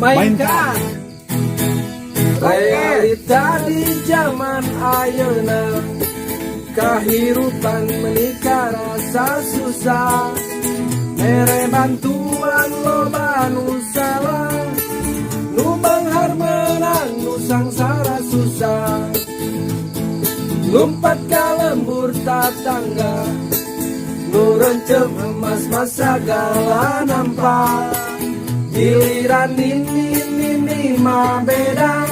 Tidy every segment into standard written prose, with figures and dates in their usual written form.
mainkan. Realita di zaman ayeuna, kahirupan menikah rasa susah. Mere bantuan loba nu salah, nu banghar menang nu sangsara susah. Lompat ka lembur tatangga, nu rencep emas masa gala nampak. Giliran ini mah beda,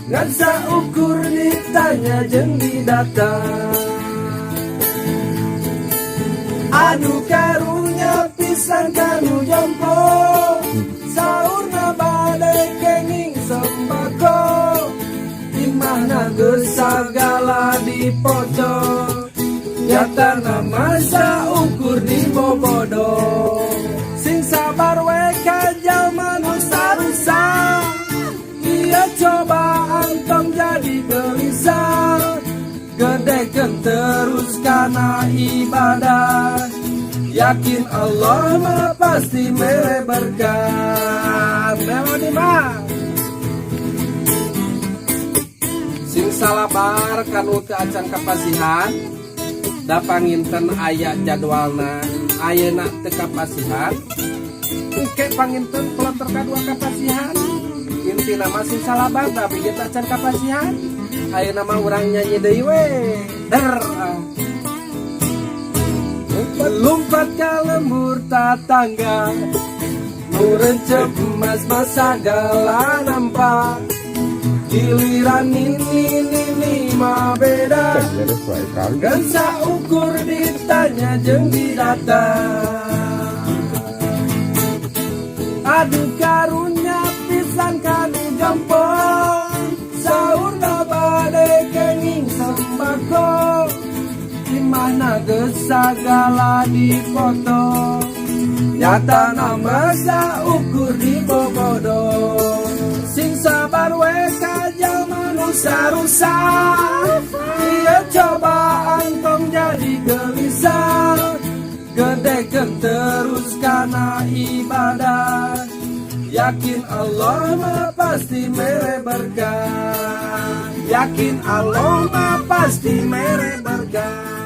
ngan saukur ditanya jeung didata. Aduh karunya pisan kanu jompo, saurna bade kenging sembako. Imahna geus sagala dipocok, nyatana masa ukur di bobodo. Sing sabar we ka jalma nu sarusa, ieu cobaan tong jadi gelisah. Gedekeun terus kana ibadah, yakin Allah mah pasti mere berkah. Melodi mah sing salabar kanu teu acan kapasihan, da panginten aya jadwalna ayeuna teu kapasihan, engke panginten kloter kadua kapasihan. Intina masih salabar tapi kita acan kapasihan. Ayeuna mah urang nyanyi deui we. Lompat ka lembur tatangga, nu rencep emas masa gala nampak. Giliran ini mah beda, kan saukur ditanya jeung didata. Aduh karunya pisan kanu jompo, saurna bade kenging sembako. Dimana geus sagala dipoto, nyatana masa ukur di bobodo. Sing sabar we ka jalma nu sarusa, ieu cobaan tong jadi gelisah. Gedekeun terus kana ibadah, yakin Allah mah pasti mere berkah. Yakin Allah mah pasti mere berkah.